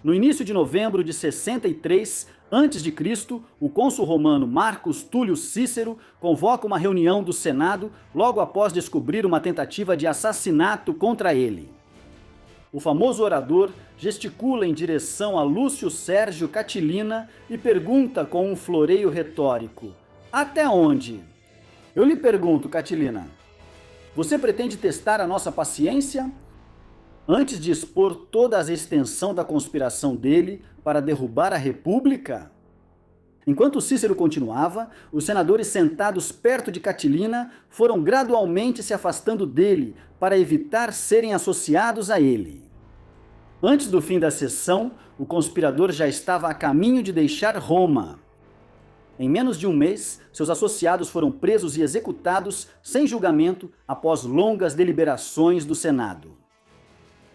No início de novembro de 63 a.C., o cônsul romano Marcus Túlio Cícero convoca uma reunião do Senado logo após descobrir uma tentativa de assassinato contra ele. O famoso orador gesticula em direção a Lúcio Sérgio Catilina e pergunta com um floreio retórico: até onde? Eu lhe pergunto, Catilina, você pretende testar a nossa paciência? Antes de expor toda a extensão da conspiração dele para derrubar a República? Enquanto Cícero continuava, os senadores sentados perto de Catilina foram gradualmente se afastando dele para evitar serem associados a ele. Antes do fim da sessão, o conspirador já estava a caminho de deixar Roma. Em menos de um mês, seus associados foram presos e executados sem julgamento após longas deliberações do Senado.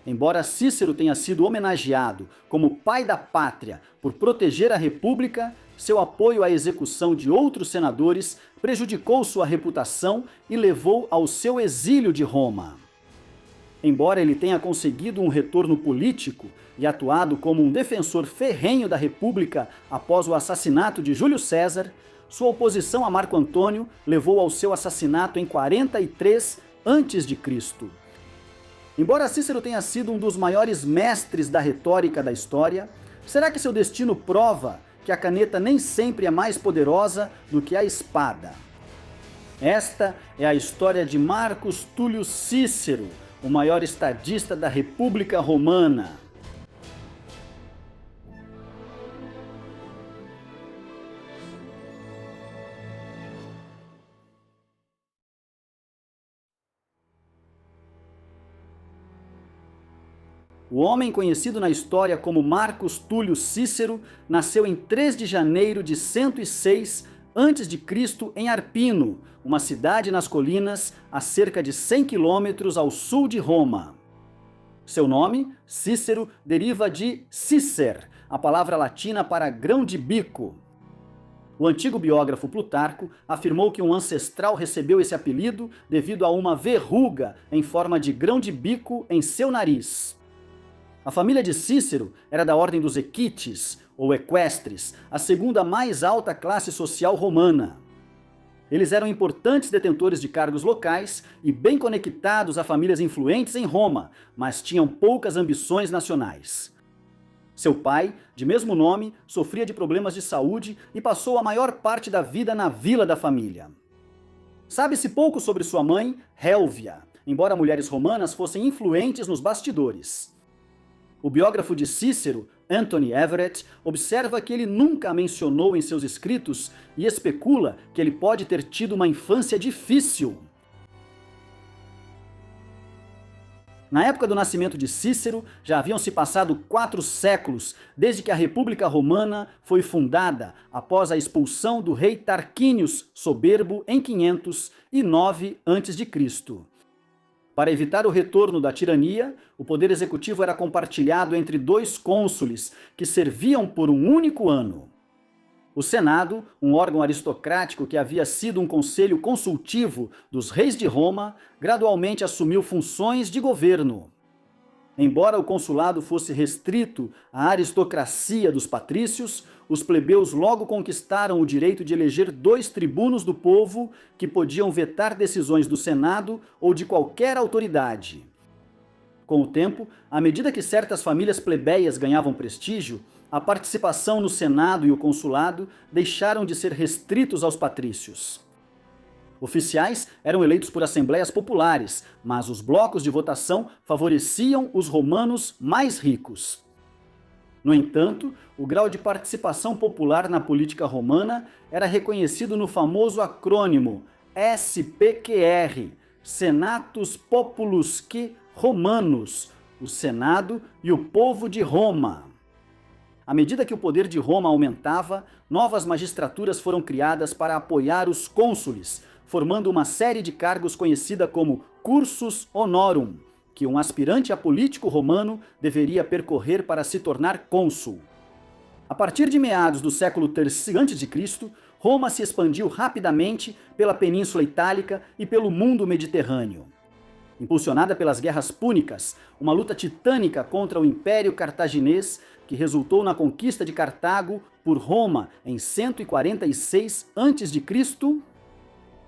Embora Cícero tenha sido homenageado como pai da pátria por proteger a República, seu apoio à execução de outros senadores prejudicou sua reputação e levou ao seu exílio de Roma. Embora ele tenha conseguido um retorno político e atuado como um defensor ferrenho da República após o assassinato de Júlio César, sua oposição a Marco Antônio levou ao seu assassinato em 43 a.C. Embora Cícero tenha sido um dos maiores mestres da retórica da história, será que seu destino prova que a caneta nem sempre é mais poderosa do que a espada? Esta é a história de Marcus Túlio Cícero, o maior estadista da República Romana. O homem conhecido na história como Marcus Túlio Cícero nasceu em 3 de janeiro de 106 a.C. em Arpino, uma cidade nas colinas a cerca de 100 quilômetros ao sul de Roma. Seu nome, Cícero, deriva de cicer, a palavra latina para grão de bico. O antigo biógrafo Plutarco afirmou que um ancestral recebeu esse apelido devido a uma verruga em forma de grão de bico em seu nariz. A família de Cícero era da ordem dos equites, ou equestres, a segunda mais alta classe social romana. Eles eram importantes detentores de cargos locais e bem conectados a famílias influentes em Roma, mas tinham poucas ambições nacionais. Seu pai, de mesmo nome, sofria de problemas de saúde e passou a maior parte da vida na vila da família. Sabe-se pouco sobre sua mãe, Hélvia, embora mulheres romanas fossem influentes nos bastidores. O biógrafo de Cícero, Anthony Everett, observa que ele nunca a mencionou em seus escritos e especula que ele pode ter tido uma infância difícil. Na época do nascimento de Cícero, já haviam se passado 4 séculos desde que a República Romana foi fundada após a expulsão do rei Tarquínios Soberbo em 509 a.C. Para evitar o retorno da tirania, o poder executivo era compartilhado entre 2 cônsules, que serviam por um único ano. O Senado, um órgão aristocrático que havia sido um conselho consultivo dos reis de Roma, gradualmente assumiu funções de governo. Embora o consulado fosse restrito à aristocracia dos patrícios, os plebeus logo conquistaram o direito de eleger 2 tribunos do povo que podiam vetar decisões do Senado ou de qualquer autoridade. Com o tempo, à medida que certas famílias plebeias ganhavam prestígio, a participação no Senado e o consulado deixaram de ser restritos aos patrícios. Oficiais eram eleitos por assembleias populares, mas os blocos de votação favoreciam os romanos mais ricos. No entanto, o grau de participação popular na política romana era reconhecido no famoso acrônimo SPQR, Senatus Populusque Romanus, o Senado e o povo de Roma. À medida que o poder de Roma aumentava, novas magistraturas foram criadas para apoiar os cônsules, formando uma série de cargos conhecida como cursus honorum, que um aspirante a político romano deveria percorrer para se tornar cônsul. A partir de meados do século III a.C., Roma se expandiu rapidamente pela Península Itálica e pelo mundo mediterrâneo. impulsionada pelas guerras púnicas, uma luta titânica contra o Império Cartaginês, que resultou na conquista de Cartago por Roma em 146 a.C.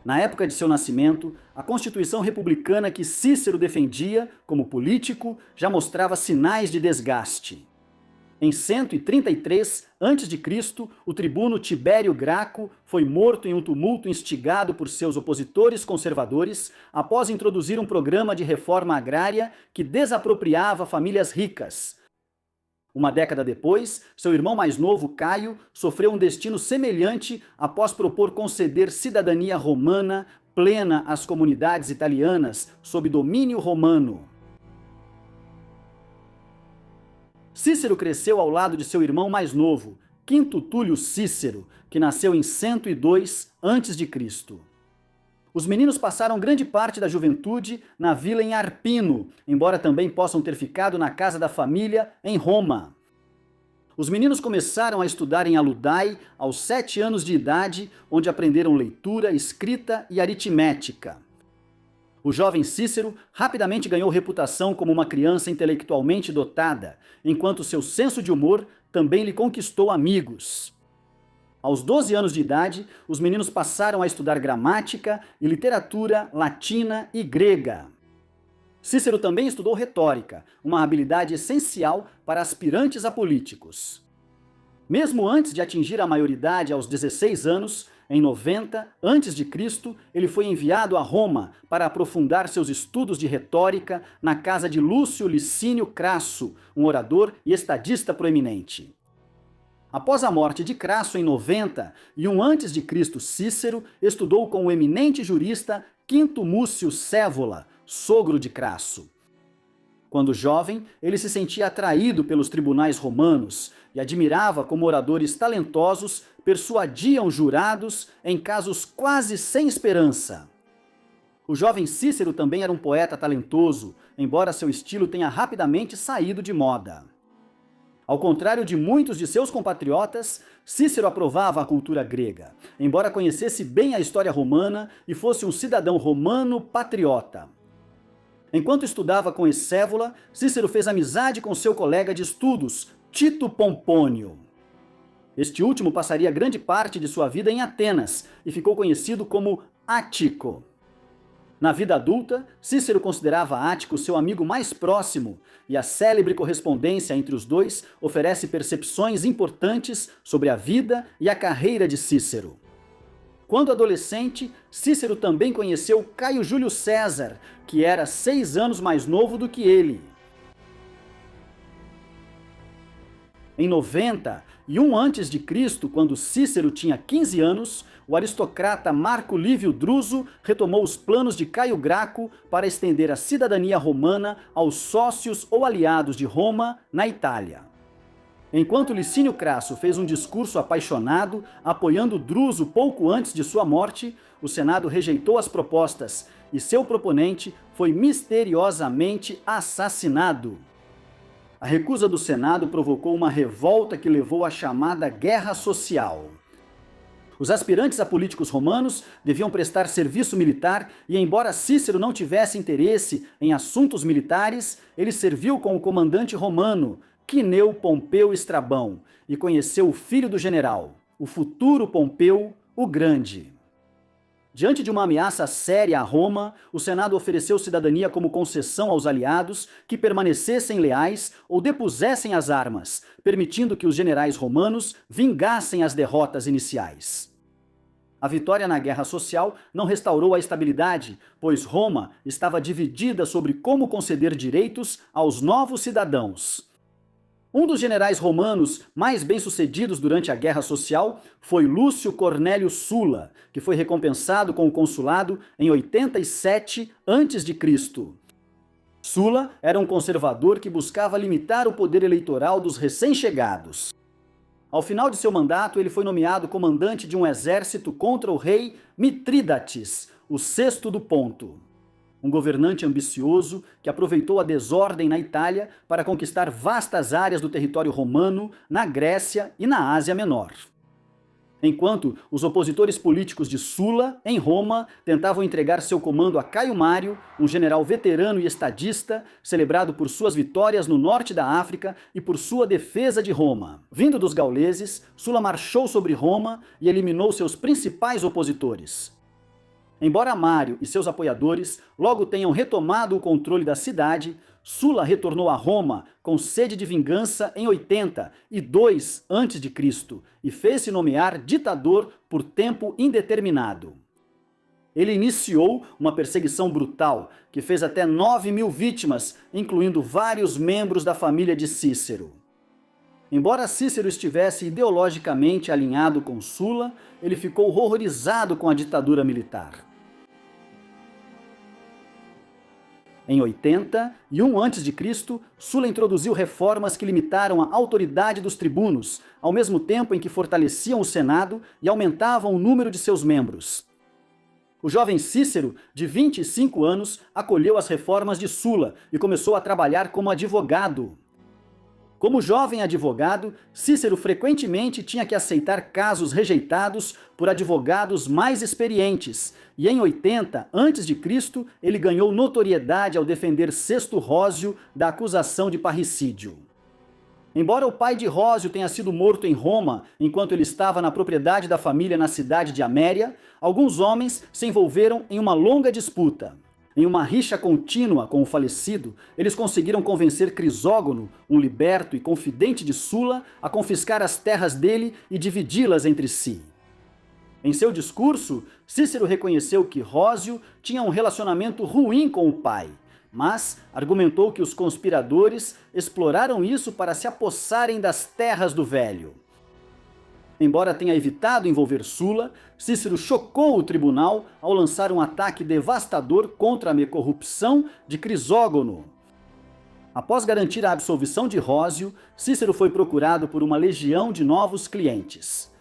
Na época de seu nascimento, a Constituição republicana que Cícero defendia como político já mostrava sinais de desgaste. Em 133 a.C., o tribuno Tibério Graco foi morto em um tumulto instigado por seus opositores conservadores após introduzir um programa de reforma agrária que desapropriava famílias ricas. Uma década depois, seu irmão mais novo, Caio, sofreu um destino semelhante após propor conceder cidadania romana plena às comunidades italianas sob domínio romano. Cícero cresceu ao lado de seu irmão mais novo, Quinto Túlio Cícero, que nasceu em 102 a.C. Os meninos passaram grande parte da juventude na vila em Arpino, embora também possam ter ficado na casa da família em Roma. Os meninos começaram a estudar em Aludai aos 7 anos de idade, onde aprenderam leitura, escrita e aritmética. O jovem Cícero rapidamente ganhou reputação como uma criança intelectualmente dotada, enquanto seu senso de humor também lhe conquistou amigos. Aos 12 anos de idade, os meninos passaram a estudar gramática e literatura latina e grega. Cícero também estudou retórica, uma habilidade essencial para aspirantes a políticos. Mesmo antes de atingir a maioridade aos 16 anos, em 90 a.C., ele foi enviado a Roma para aprofundar seus estudos de retórica na casa de Lúcio Licínio Crasso, um orador e estadista proeminente. Após a morte de Crasso em 91 a.C., Cícero estudou com o eminente jurista Quinto Múcio Scaevola, sogro de Crasso. Quando jovem, ele se sentia atraído pelos tribunais romanos e admirava como oradores talentosos persuadiam jurados em casos quase sem esperança. O jovem Cícero também era um poeta talentoso, embora seu estilo tenha rapidamente saído de moda. Ao contrário de muitos de seus compatriotas, Cícero aprovava a cultura grega, embora conhecesse bem a história romana e fosse um cidadão romano patriota. Enquanto estudava com Escévola, Cícero fez amizade com seu colega de estudos, Tito Pompônio. Este último passaria grande parte de sua vida em Atenas e ficou conhecido como Ático. Na vida adulta, Cícero considerava Ático seu amigo mais próximo, e a célebre correspondência entre os dois oferece percepções importantes sobre a vida e a carreira de Cícero. Quando adolescente, Cícero também conheceu Caio Júlio César, que era 6 anos mais novo do que ele. Em 91 a.C., quando Cícero tinha 15 anos, o aristocrata Marco Lívio Druso retomou os planos de Caio Graco para estender a cidadania romana aos sócios ou aliados de Roma na Itália. Enquanto Licínio Crasso fez um discurso apaixonado, apoiando Druso pouco antes de sua morte, o Senado rejeitou as propostas e seu proponente foi misteriosamente assassinado. A recusa do Senado provocou uma revolta que levou à chamada Guerra Social. Os aspirantes a políticos romanos deviam prestar serviço militar e, embora Cícero não tivesse interesse em assuntos militares, ele serviu com o comandante romano, Quineu Pompeu Estrabão, e conheceu o filho do general, o futuro Pompeu o Grande. Diante de uma ameaça séria a Roma, o Senado ofereceu cidadania como concessão aos aliados que permanecessem leais ou depusessem as armas, permitindo que os generais romanos vingassem as derrotas iniciais. A vitória na guerra social não restaurou a estabilidade, pois Roma estava dividida sobre como conceder direitos aos novos cidadãos. Um dos generais romanos mais bem-sucedidos durante a Guerra Social foi Lúcio Cornélio Sulla, que foi recompensado com o consulado em 87 a.C. Sulla era um conservador que buscava limitar o poder eleitoral dos recém-chegados. Ao final de seu mandato, ele foi nomeado comandante de um exército contra o rei Mitrídates, o sexto do Ponto. Um governante ambicioso que aproveitou a desordem na Itália para conquistar vastas áreas do território romano, na Grécia e na Ásia Menor. enquanto os opositores políticos de Sulla, em Roma, tentavam entregar seu comando a Caio Mário, um general veterano e estadista, celebrado por suas vitórias no norte da África e por sua defesa de Roma. Vindo dos gauleses, Sulla marchou sobre Roma e eliminou seus principais opositores. Embora Mário e seus apoiadores logo tenham retomado o controle da cidade, Sulla retornou a Roma com sede de vingança em 82 a.C. e fez-se nomear ditador por tempo indeterminado. Ele iniciou uma perseguição brutal que fez até 9.000 vítimas, incluindo vários membros da família de Cícero. Embora Cícero estivesse ideologicamente alinhado com Sulla, ele ficou horrorizado com a ditadura militar. Em 81 a.C., Sulla introduziu reformas que limitaram a autoridade dos tribunos, ao mesmo tempo em que fortaleciam o Senado e aumentavam o número de seus membros. O jovem Cícero, de 25 anos, acolheu as reformas de Sulla e começou a trabalhar como advogado. Como jovem advogado, Cícero frequentemente tinha que aceitar casos rejeitados por advogados mais experientes, e em 80 a.C. ele ganhou notoriedade ao defender Sexto Rósio da acusação de parricídio. Embora o pai de Rósio tenha sido morto em Roma enquanto ele estava na propriedade da família na cidade de Améria, alguns homens se envolveram em uma longa disputa. Em uma rixa contínua com o falecido, eles conseguiram convencer Crisógono, um liberto e confidente de Sulla, a confiscar as terras dele e dividi-las entre si. Em seu discurso, Cícero reconheceu que Rósio tinha um relacionamento ruim com o pai, mas argumentou que os conspiradores exploraram isso para se apossarem das terras do velho. Embora tenha evitado envolver Sulla, Cícero chocou o tribunal ao lançar um ataque devastador contra a corrupção de Crisógono. Após garantir a absolvição de Rósio, Cícero foi procurado por uma legião de novos clientes.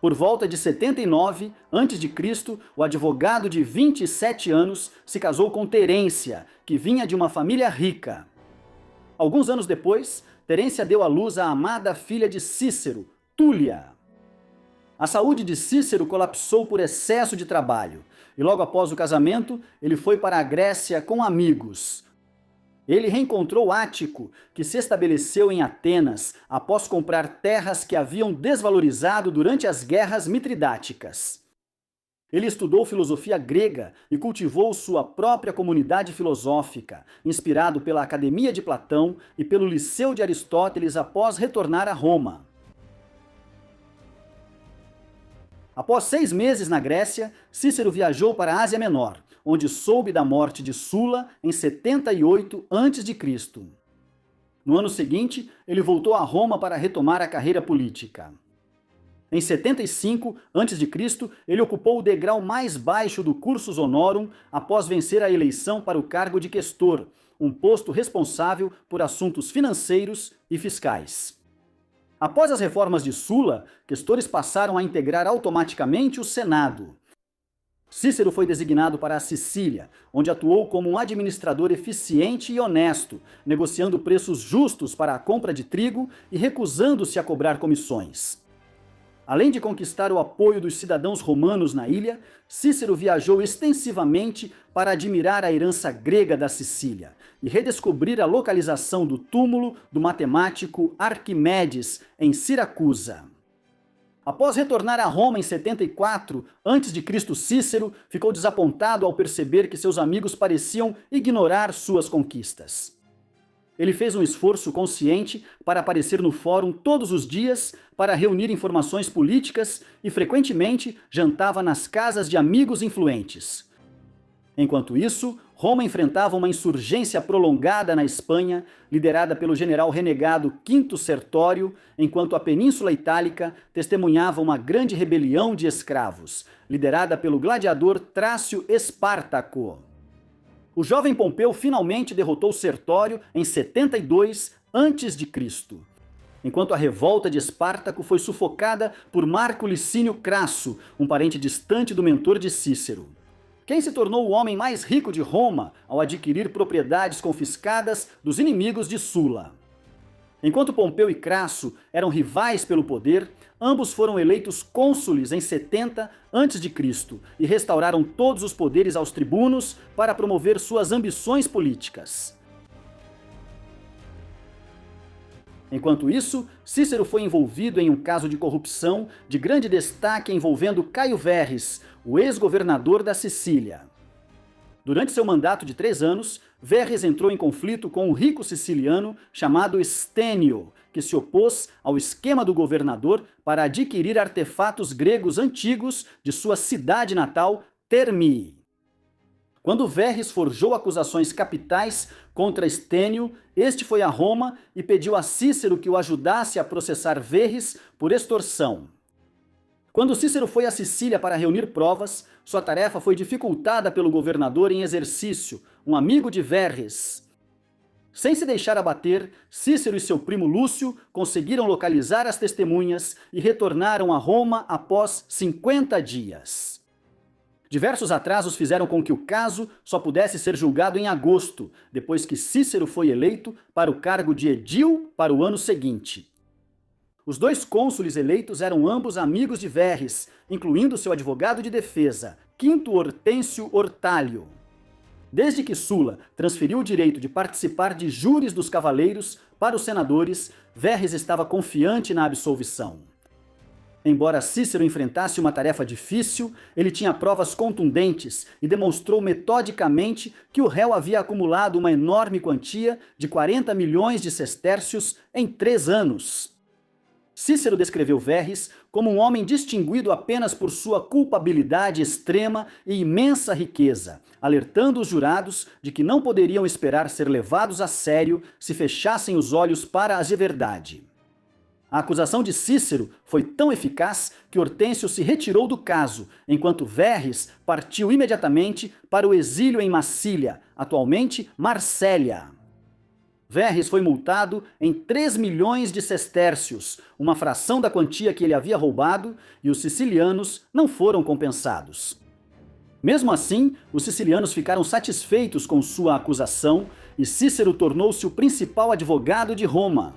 Por volta de 79 a.C., o advogado de 27 anos se casou com Terência, que vinha de uma família rica. Alguns anos depois, Terência deu à luz a amada filha de Cícero, Túlia. A saúde de Cícero colapsou por excesso de trabalho, e logo após o casamento, ele foi para a Grécia com amigos. Ele reencontrou Ático, que se estabeleceu em Atenas após comprar terras que haviam desvalorizado durante as guerras mitridáticas. Ele estudou filosofia grega e cultivou sua própria comunidade filosófica, inspirado pela Academia de Platão e pelo Liceu de Aristóteles após retornar a Roma. Após 6 meses na Grécia, Cícero viajou para a Ásia Menor, onde soube da morte de Sulla em 78 a.C. No ano seguinte, ele voltou a Roma para retomar a carreira política. Em 75 a.C., ele ocupou o degrau mais baixo do cursus honorum após vencer a eleição para o cargo de questor, um posto responsável por assuntos financeiros e fiscais. Após as reformas de Sulla, questores passaram a integrar automaticamente o Senado. Cícero foi designado para a Sicília, onde atuou como um administrador eficiente e honesto, negociando preços justos para a compra de trigo e recusando-se a cobrar comissões. Além de conquistar o apoio dos cidadãos romanos na ilha, Cícero viajou extensivamente para admirar a herança grega da Sicília e redescobrir a localização do túmulo do matemático Arquimedes em Siracusa. Após retornar a Roma em 74 a.C., Cícero ficou desapontado ao perceber que seus amigos pareciam ignorar suas conquistas. Ele fez um esforço consciente para aparecer no fórum todos os dias para reunir informações políticas e frequentemente jantava nas casas de amigos influentes. Enquanto isso, Roma enfrentava uma insurgência prolongada na Espanha, liderada pelo general renegado Quinto Sertório, enquanto a Península Itálica testemunhava uma grande rebelião de escravos, liderada pelo gladiador Trácio Espartaco. O jovem Pompeu finalmente derrotou Sertório em 72 a.C., enquanto a revolta de Espartaco foi sufocada por Marco Licínio Crasso, um parente distante do mentor de Cícero. Quem se tornou o homem mais rico de Roma ao adquirir propriedades confiscadas dos inimigos de Sulla. Enquanto Pompeu e Crasso eram rivais pelo poder, ambos foram eleitos cônsules em 70 a.C. e restauraram todos os poderes aos tribunos para promover suas ambições políticas. Enquanto isso, Cícero foi envolvido em um caso de corrupção de grande destaque envolvendo Caio Verres, o ex-governador da Sicília. Durante seu mandato de 3 anos, Verres entrou em conflito com um rico siciliano chamado Stênio, que se opôs ao esquema do governador para adquirir artefatos gregos antigos de sua cidade natal, Termíi. Quando Verres forjou acusações capitais contra Stênio, este foi a Roma e pediu a Cícero que o ajudasse a processar Verres por extorsão. Quando Cícero foi à Sicília para reunir provas, sua tarefa foi dificultada pelo governador em exercício, um amigo de Verres. Sem se deixar abater, Cícero e seu primo Lúcio conseguiram localizar as testemunhas e retornaram a Roma após 50 dias. Diversos atrasos fizeram com que o caso só pudesse ser julgado em agosto, depois que Cícero foi eleito para o cargo de edil para o ano seguinte. Os 2 cônsules eleitos eram ambos amigos de Verres, incluindo seu advogado de defesa, Quinto Hortêncio Ortálio. Desde que Sulla transferiu o direito de participar de júris dos cavaleiros para os senadores, Verres estava confiante na absolvição. Embora Cícero enfrentasse uma tarefa difícil, ele tinha provas contundentes e demonstrou metodicamente que o réu havia acumulado uma enorme quantia de 40 milhões de sestércios em 3 anos. Cícero descreveu Verres como um homem distinguido apenas por sua culpabilidade extrema e imensa riqueza, alertando os jurados de que não poderiam esperar ser levados a sério se fechassem os olhos para as de verdade. A acusação de Cícero foi tão eficaz que Hortêncio se retirou do caso, enquanto Verres partiu imediatamente para o exílio em Massília, atualmente Marsella. Verres foi multado em 3 milhões de sestércios, uma fração da quantia que ele havia roubado, e os sicilianos não foram compensados. Mesmo assim, os sicilianos ficaram satisfeitos com sua acusação e Cícero tornou-se o principal advogado de Roma.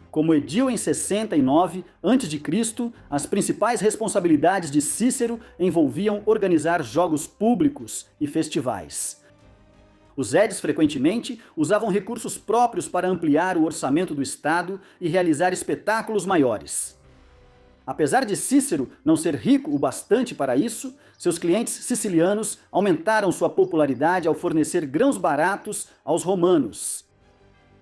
Como edil em 69 a.C., as principais responsabilidades de Cícero envolviam organizar jogos públicos e festivais. Os edis frequentemente usavam recursos próprios para ampliar o orçamento do Estado e realizar espetáculos maiores. Apesar de Cícero não ser rico o bastante para isso, seus clientes sicilianos aumentaram sua popularidade ao fornecer grãos baratos aos romanos.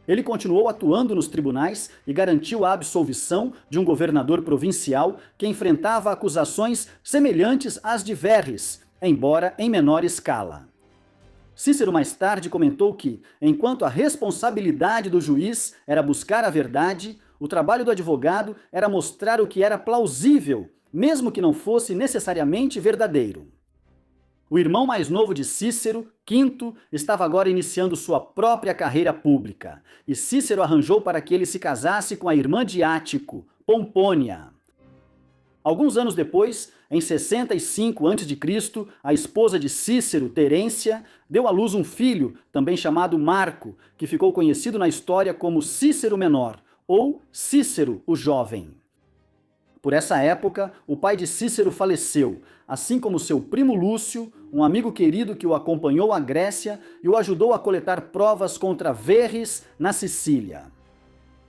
Ele continuou atuando nos tribunais e garantiu a absolvição de um governador provincial que enfrentava acusações semelhantes às de Verres, embora em menor escala. Cícero mais tarde comentou que, enquanto a responsabilidade do juiz era buscar a verdade, o trabalho do advogado era mostrar o que era plausível, mesmo que não fosse necessariamente verdadeiro. O irmão mais novo de Cícero, Quinto, estava agora iniciando sua própria carreira pública, e Cícero arranjou para que ele se casasse com a irmã de Ático, Pompônia. Alguns anos depois, em 65 a.C., a esposa de Cícero, Terência, deu à luz um filho, também chamado Marco, que ficou conhecido na história como Cícero Menor, ou Cícero o Jovem. Por essa época, o pai de Cícero faleceu, assim como seu primo Lúcio, um amigo querido que o acompanhou à Grécia e o ajudou a coletar provas contra Verres na Sicília.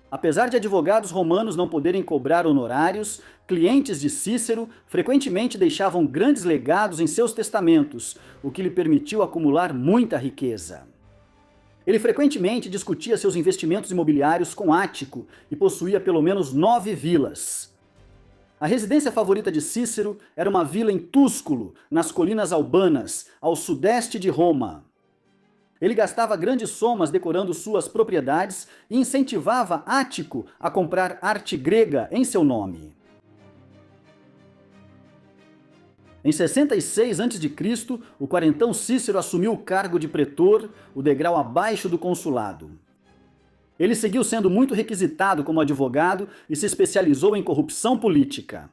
Apesar de advogados romanos não poderem cobrar honorários, clientes de Cícero frequentemente deixavam grandes legados em seus testamentos, o que lhe permitiu acumular muita riqueza. Ele frequentemente discutia seus investimentos imobiliários com Ático e possuía pelo menos 9 vilas. A residência favorita de Cícero era uma vila em Túsculo, nas colinas albanas, ao sudeste de Roma. Ele gastava grandes somas decorando suas propriedades e incentivava Ático a comprar arte grega em seu nome. Em 66 a.C., o quarentão Cícero assumiu o cargo de pretor, o degrau abaixo do consulado. Ele seguiu sendo muito requisitado como advogado e se especializou em corrupção política.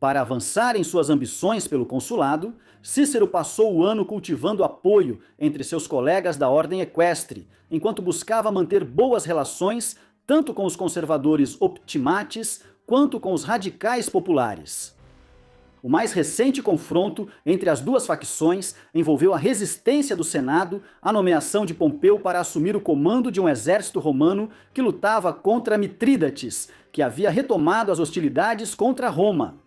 Para avançar em suas ambições pelo consulado, Cícero passou o ano cultivando apoio entre seus colegas da ordem equestre, enquanto buscava manter boas relações tanto com os conservadores optimates quanto com os radicais populares. O mais recente confronto entre as duas facções envolveu a resistência do Senado à nomeação de Pompeu para assumir o comando de um exército romano que lutava contra Mitrídates, que havia retomado as hostilidades contra Roma.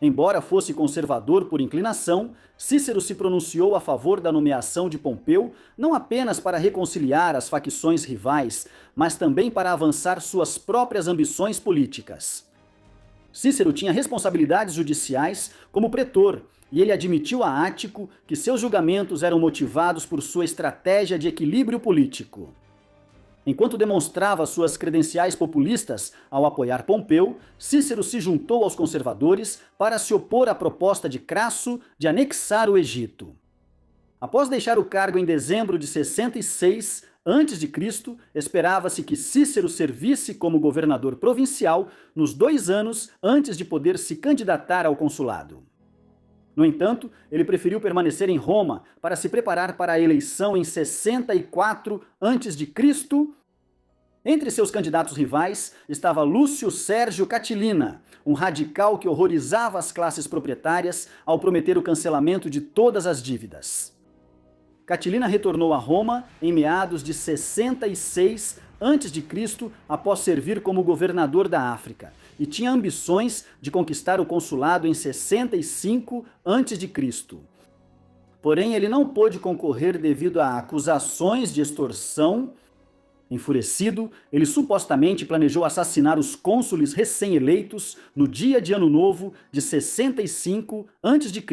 Embora fosse conservador por inclinação, Cícero se pronunciou a favor da nomeação de Pompeu não apenas para reconciliar as facções rivais, mas também para avançar suas próprias ambições políticas. Cícero tinha responsabilidades judiciais como pretor, e ele admitiu a Ático que seus julgamentos eram motivados por sua estratégia de equilíbrio político. Enquanto demonstrava suas credenciais populistas ao apoiar Pompeu, Cícero se juntou aos conservadores para se opor à proposta de Crasso de anexar o Egito. Após deixar o cargo em dezembro de 66 a.C., esperava-se que Cícero servisse como governador provincial nos 2 anos antes de poder se candidatar ao consulado. No entanto, ele preferiu permanecer em Roma para se preparar para a eleição em 64 a.C. Entre seus candidatos rivais estava Lúcio Sérgio Catilina, um radical que horrorizava as classes proprietárias ao prometer o cancelamento de todas as dívidas. Catilina retornou a Roma em meados de 66 a.C., após servir como governador da África, e tinha ambições de conquistar o consulado em 65 a.C. Porém, ele não pôde concorrer devido a acusações de extorsão. Enfurecido, ele supostamente planejou assassinar os cônsules recém-eleitos no dia de Ano Novo de 65 a.C.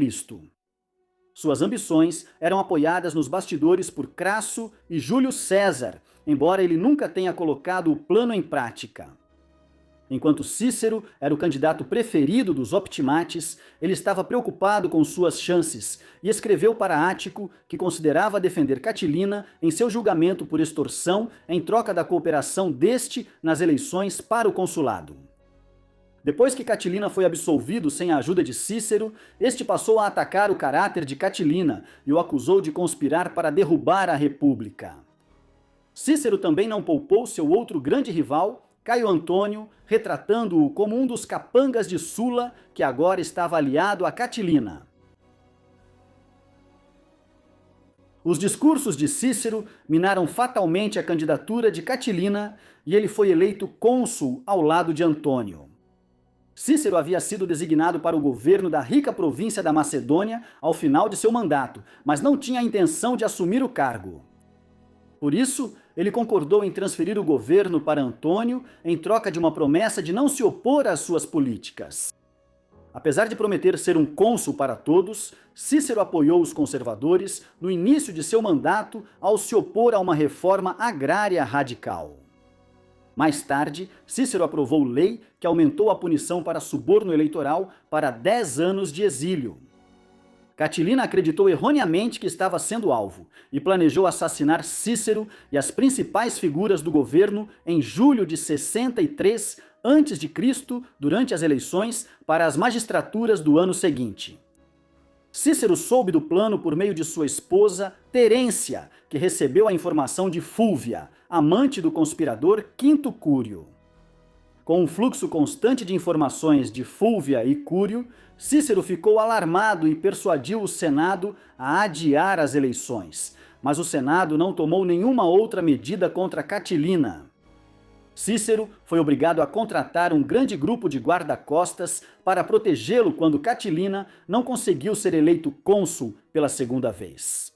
Suas ambições eram apoiadas nos bastidores por Crasso e Júlio César, embora ele nunca tenha colocado o plano em prática. Enquanto Cícero era o candidato preferido dos optimates, ele estava preocupado com suas chances e escreveu para Ático que considerava defender Catilina em seu julgamento por extorsão em troca da cooperação deste nas eleições para o consulado. Depois que Catilina foi absolvido sem a ajuda de Cícero, este passou a atacar o caráter de Catilina e o acusou de conspirar para derrubar a república. Cícero também não poupou seu outro grande rival, Caio Antônio, retratando-o como um dos capangas de Sula que agora estava aliado a Catilina. Os discursos de Cícero minaram fatalmente a candidatura de Catilina e ele foi eleito cônsul ao lado de Antônio. Cícero havia sido designado para o governo da rica província da Macedônia ao final de seu mandato, mas não tinha a intenção de assumir o cargo. Por isso, ele concordou em transferir o governo para Antônio em troca de uma promessa de não se opor às suas políticas. Apesar de prometer ser um cônsul para todos, Cícero apoiou os conservadores no início de seu mandato ao se opor a uma reforma agrária radical. Mais tarde, Cícero aprovou lei que aumentou a punição para suborno eleitoral para 10 anos de exílio. Catilina acreditou erroneamente que estava sendo alvo e planejou assassinar Cícero e as principais figuras do governo em julho de 63 a.C., durante as eleições para as magistraturas do ano seguinte. Cícero soube do plano por meio de sua esposa, Terência, que recebeu a informação de Fúlvia, amante do conspirador Quinto Cúrio. Com um fluxo constante de informações de Fúlvia e Cúrio, Cícero ficou alarmado e persuadiu o Senado a adiar as eleições, mas o Senado não tomou nenhuma outra medida contra Catilina. Cícero foi obrigado a contratar um grande grupo de guarda-costas para protegê-lo quando Catilina não conseguiu ser eleito cônsul pela segunda vez.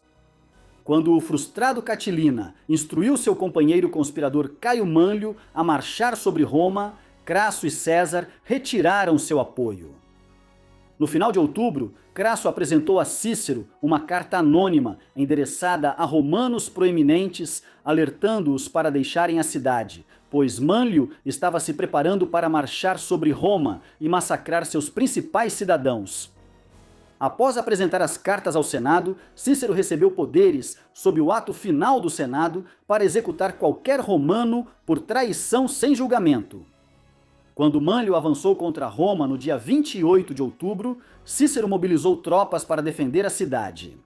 Quando o frustrado Catilina instruiu seu companheiro conspirador Caio Mânlio a marchar sobre Roma, Crasso e César retiraram seu apoio. No final de outubro, Crasso apresentou a Cícero uma carta anônima endereçada a romanos proeminentes, alertando-os para deixarem a cidade, pois Mânlio estava se preparando para marchar sobre Roma e massacrar seus principais cidadãos. Após apresentar as cartas ao Senado, Cícero recebeu poderes sob o ato final do Senado para executar qualquer romano por traição sem julgamento. Quando Manlio avançou contra Roma no dia 28 de outubro, Cícero mobilizou tropas para defender a cidade.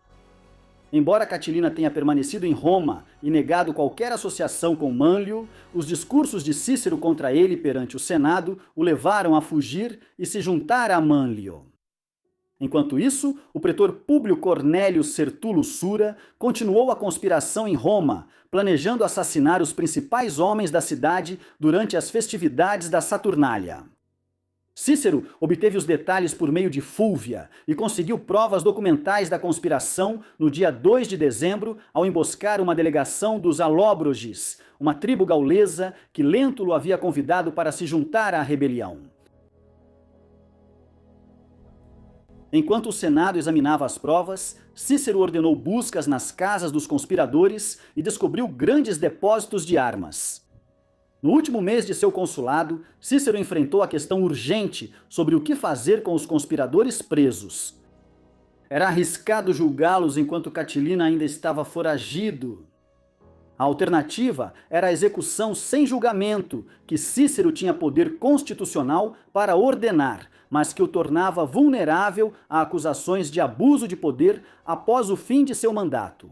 Embora Catilina tenha permanecido em Roma e negado qualquer associação com Manlio, os discursos de Cícero contra ele perante o Senado o levaram a fugir e se juntar a Manlio. Enquanto isso, o pretor Públio Cornélio Sertulo Sura continuou a conspiração em Roma, planejando assassinar os principais homens da cidade durante as festividades da Saturnália. Cícero obteve os detalhes por meio de Fúlvia e conseguiu provas documentais da conspiração no dia 2 de dezembro ao emboscar uma delegação dos Alóbroges, uma tribo gaulesa que Lentulus havia convidado para se juntar à rebelião. Enquanto o Senado examinava as provas, Cícero ordenou buscas nas casas dos conspiradores e descobriu grandes depósitos de armas. No último mês de seu consulado, Cícero enfrentou a questão urgente sobre o que fazer com os conspiradores presos. Era arriscado julgá-los enquanto Catilina ainda estava foragido. A alternativa era a execução sem julgamento, que Cícero tinha poder constitucional para ordenar, mas que o tornava vulnerável a acusações de abuso de poder após o fim de seu mandato.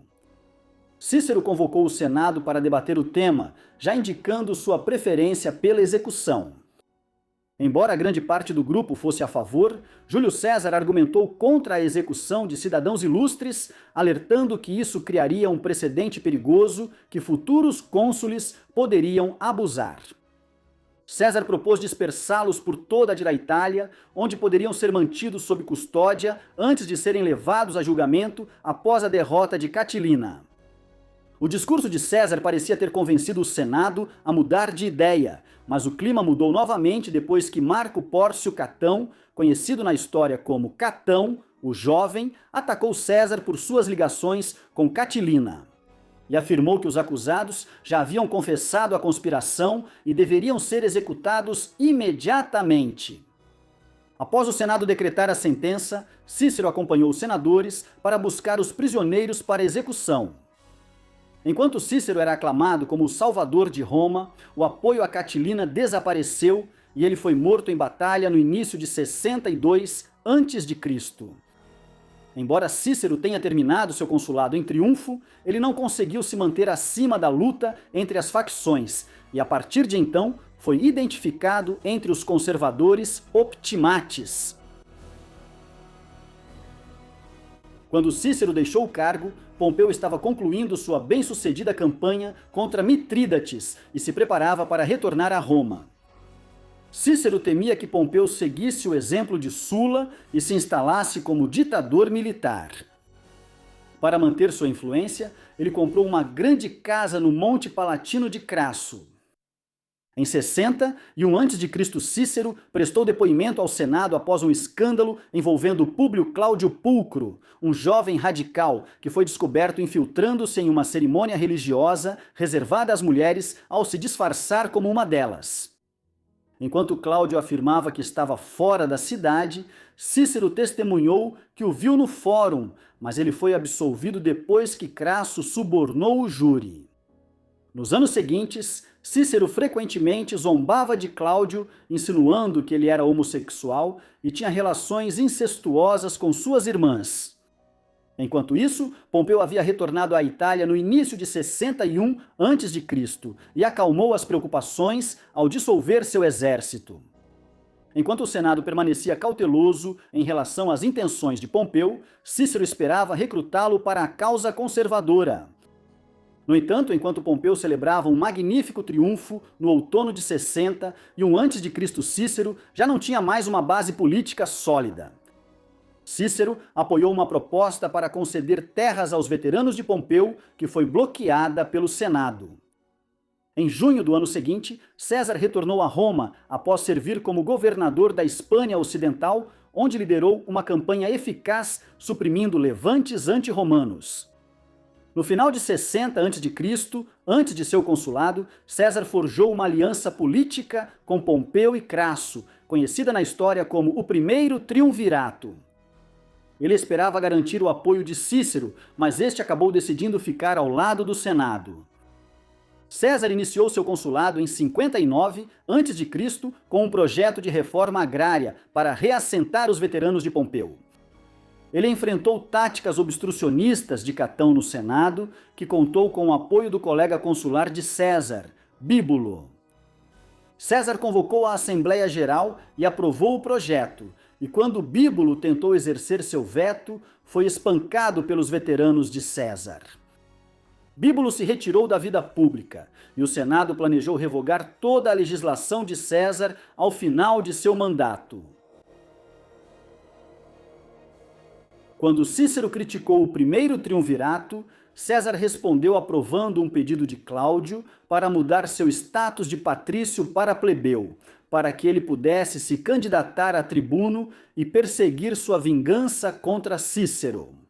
Cícero convocou o Senado para debater o tema, já indicando sua preferência pela execução. Embora grande parte do grupo fosse a favor, Júlio César argumentou contra a execução de cidadãos ilustres, alertando que isso criaria um precedente perigoso que futuros cônsules poderiam abusar. César propôs dispersá-los por toda a Itália, onde poderiam ser mantidos sob custódia antes de serem levados a julgamento após a derrota de Catilina. O discurso de César parecia ter convencido o Senado a mudar de ideia, mas o clima mudou novamente depois que Marco Pórcio Catão, conhecido na história como Catão, o Jovem, atacou César por suas ligações com Catilina e afirmou que os acusados já haviam confessado a conspiração e deveriam ser executados imediatamente. Após o Senado decretar a sentença, Cícero acompanhou os senadores para buscar os prisioneiros para execução. Enquanto Cícero era aclamado como o salvador de Roma, o apoio a Catilina desapareceu e ele foi morto em batalha no início de 62 a.C. Embora Cícero tenha terminado seu consulado em triunfo, ele não conseguiu se manter acima da luta entre as facções e, a partir de então, foi identificado entre os conservadores optimates. Quando Cícero deixou o cargo, Pompeu estava concluindo sua bem-sucedida campanha contra Mitrídates e se preparava para retornar a Roma. Cícero temia que Pompeu seguisse o exemplo de Sula e se instalasse como ditador militar. Para manter sua influência, ele comprou uma grande casa no Monte Palatino de Crasso. Em 61 a.C., Cícero prestou depoimento ao Senado após um escândalo envolvendo Públio Cláudio Pulcro, um jovem radical que foi descoberto infiltrando-se em uma cerimônia religiosa reservada às mulheres ao se disfarçar como uma delas. Enquanto Cláudio afirmava que estava fora da cidade, Cícero testemunhou que o viu no fórum, mas ele foi absolvido depois que Crasso subornou o júri. Nos anos seguintes, Cícero frequentemente zombava de Cláudio, insinuando que ele era homossexual e tinha relações incestuosas com suas irmãs. Enquanto isso, Pompeu havia retornado à Itália no início de 61 a.C. e acalmou as preocupações ao dissolver seu exército. Enquanto o Senado permanecia cauteloso em relação às intenções de Pompeu, Cícero esperava recrutá-lo para a causa conservadora. No entanto, enquanto Pompeu celebrava um magnífico triunfo no outono de 60 e a.C., Cícero já não tinha mais uma base política sólida. Cícero apoiou uma proposta para conceder terras aos veteranos de Pompeu, que foi bloqueada pelo Senado. Em junho do ano seguinte, César retornou a Roma após servir como governador da Hispânia Ocidental, onde liderou uma campanha eficaz suprimindo levantes anti-romanos. No final de 60 a.C., antes de seu consulado, César forjou uma aliança política com Pompeu e Crasso, conhecida na história como o Primeiro Triunvirato. Ele esperava garantir o apoio de Cícero, mas este acabou decidindo ficar ao lado do Senado. César iniciou seu consulado em 59 a.C. com um projeto de reforma agrária para reassentar os veteranos de Pompeu. Ele enfrentou táticas obstrucionistas de Catão no Senado, que contou com o apoio do colega consular de César, Bíbulo. César convocou a Assembleia Geral e aprovou o projeto, e quando Bíbulo tentou exercer seu veto, foi espancado pelos veteranos de César. Bíbulo se retirou da vida pública, e o Senado planejou revogar toda a legislação de César ao final de seu mandato. Quando Cícero criticou o primeiro triunvirato, César respondeu aprovando um pedido de Cláudio para mudar seu status de patrício para plebeu, para que ele pudesse se candidatar a tribuno e perseguir sua vingança contra Cícero.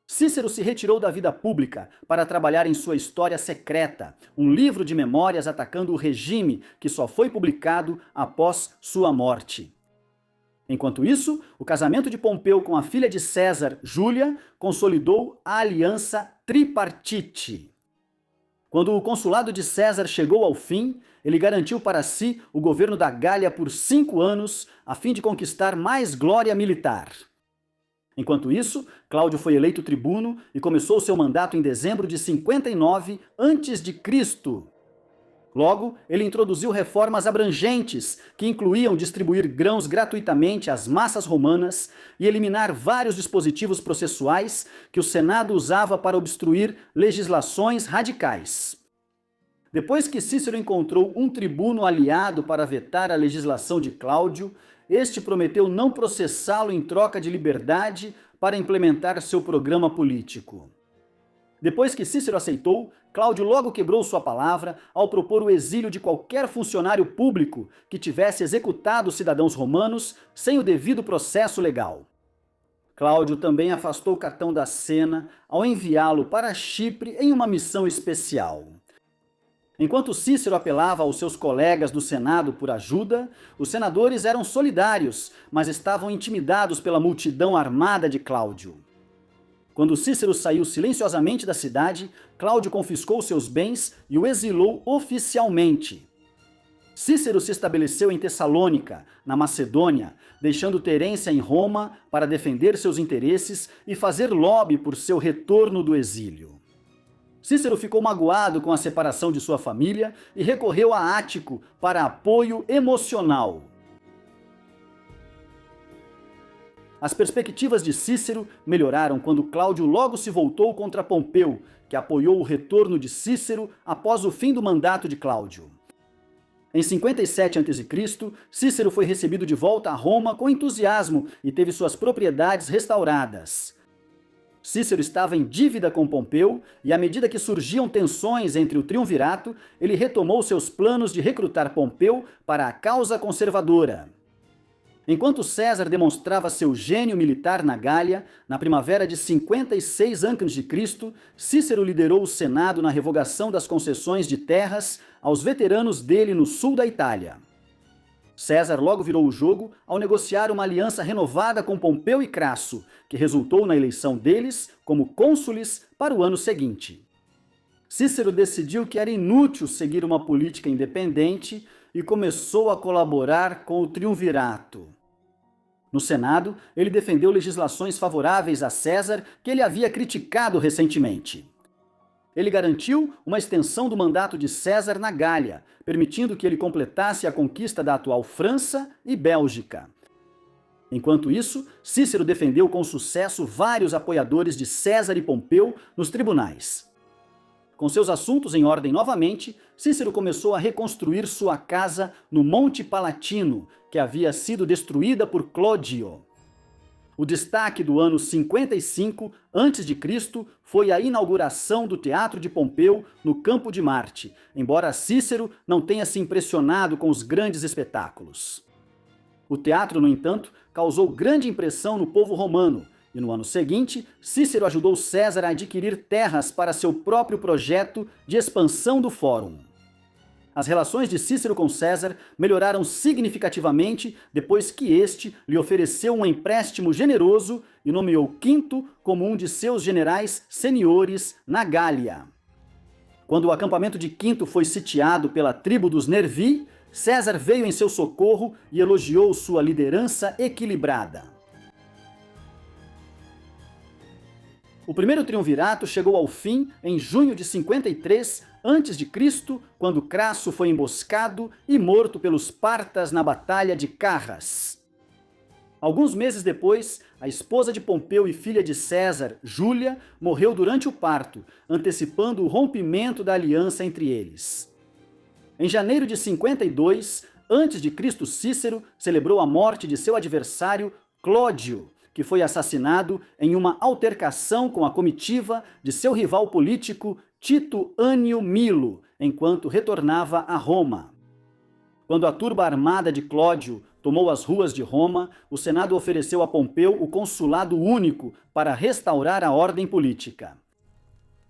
Cícero se retirou da vida pública para trabalhar em sua História Secreta, um livro de memórias atacando o regime que só foi publicado após sua morte. Enquanto isso, o casamento de Pompeu com a filha de César, Júlia, consolidou a aliança tripartite. Quando o consulado de César chegou ao fim, ele garantiu para si o governo da Gália por 5 anos, a fim de conquistar mais glória militar. Enquanto isso, Cláudio foi eleito tribuno e começou seu mandato em dezembro de 59 a.C. Logo, ele introduziu reformas abrangentes, que incluíam distribuir grãos gratuitamente às massas romanas e eliminar vários dispositivos processuais que o Senado usava para obstruir legislações radicais. Depois que Cícero encontrou um tribuno aliado para vetar a legislação de Cláudio, este prometeu não processá-lo em troca de liberdade para implementar seu programa político. Depois que Cícero aceitou, Cláudio logo quebrou sua palavra ao propor o exílio de qualquer funcionário público que tivesse executado cidadãos romanos sem o devido processo legal. Cláudio também afastou Catão da cena ao enviá-lo para Chipre em uma missão especial. Enquanto Cícero apelava aos seus colegas do Senado por ajuda, os senadores eram solidários, mas estavam intimidados pela multidão armada de Cláudio. Quando Cícero saiu silenciosamente da cidade, Cláudio confiscou seus bens e o exilou oficialmente. Cícero se estabeleceu em Tessalônica, na Macedônia, deixando Terência em Roma para defender seus interesses e fazer lobby por seu retorno do exílio. Cícero ficou magoado com a separação de sua família e recorreu a Ático para apoio emocional. As perspectivas de Cícero melhoraram quando Cláudio logo se voltou contra Pompeu, que apoiou o retorno de Cícero após o fim do mandato de Cláudio. Em 57 a.C., Cícero foi recebido de volta a Roma com entusiasmo e teve suas propriedades restauradas. Cícero estava em dívida com Pompeu e, à medida que surgiam tensões entre o triunvirato, ele retomou seus planos de recrutar Pompeu para a causa conservadora. Enquanto César demonstrava seu gênio militar na Gália, na primavera de 56 a.C., Cícero liderou o Senado na revogação das concessões de terras aos veteranos dele no sul da Itália. César logo virou o jogo ao negociar uma aliança renovada com Pompeu e Crasso, que resultou na eleição deles como cônsules para o ano seguinte. Cícero decidiu que era inútil seguir uma política independente e começou a colaborar com o triunvirato. No Senado, ele defendeu legislações favoráveis a César que ele havia criticado recentemente. Ele garantiu uma extensão do mandato de César na Gália, permitindo que ele completasse a conquista da atual França e Bélgica. Enquanto isso, Cícero defendeu com sucesso vários apoiadores de César e Pompeu nos tribunais. Com seus assuntos em ordem novamente, Cícero começou a reconstruir sua casa no Monte Palatino, que havia sido destruída por Clódio. O destaque do ano 55 a.C. foi a inauguração do Teatro de Pompeu no Campo de Marte, embora Cícero não tenha se impressionado com os grandes espetáculos. O teatro, no entanto, causou grande impressão no povo romano, e no ano seguinte, Cícero ajudou César a adquirir terras para seu próprio projeto de expansão do Fórum. As relações de Cícero com César melhoraram significativamente depois que este lhe ofereceu um empréstimo generoso e nomeou Quinto como um de seus generais seniores na Gália. Quando o acampamento de Quinto foi sitiado pela tribo dos Nervi, César veio em seu socorro e elogiou sua liderança equilibrada. O primeiro triunvirato chegou ao fim em junho de 53 a.C., quando Crasso foi emboscado e morto pelos partas na Batalha de Carras. Alguns meses depois, a esposa de Pompeu e filha de César, Júlia, morreu durante o parto, antecipando o rompimento da aliança entre eles. Em janeiro de 52 a.C., Cícero celebrou a morte de seu adversário Clódio, que foi assassinado em uma altercação com a comitiva de seu rival político Tito Ânio Milo, enquanto retornava a Roma. Quando a turba armada de Clódio tomou as ruas de Roma, o Senado ofereceu a Pompeu o consulado único para restaurar a ordem política.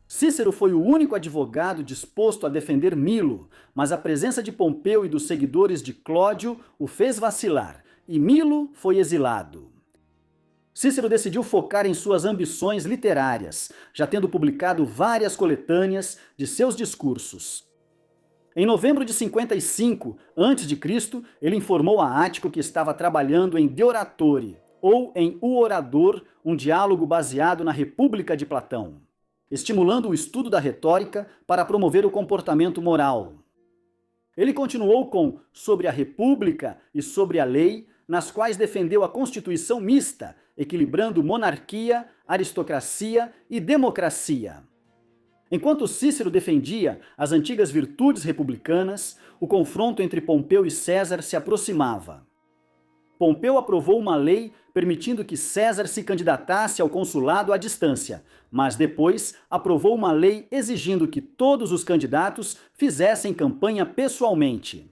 Cícero foi o único advogado disposto a defender Milo, mas a presença de Pompeu e dos seguidores de Clódio o fez vacilar, e Milo foi exilado. Cícero decidiu focar em suas ambições literárias, já tendo publicado várias coletâneas de seus discursos. Em novembro de 55 a.C., ele informou a Ático que estava trabalhando em De Oratore, ou em O Orador, um diálogo baseado na República de Platão, estimulando o estudo da retórica para promover o comportamento moral. Ele continuou com Sobre a República e Sobre a Lei, nas quais defendeu a Constituição mista, equilibrando monarquia, aristocracia e democracia. Enquanto Cícero defendia as antigas virtudes republicanas, o confronto entre Pompeu e César se aproximava. Pompeu aprovou uma lei permitindo que César se candidatasse ao consulado à distância, mas depois aprovou uma lei exigindo que todos os candidatos fizessem campanha pessoalmente.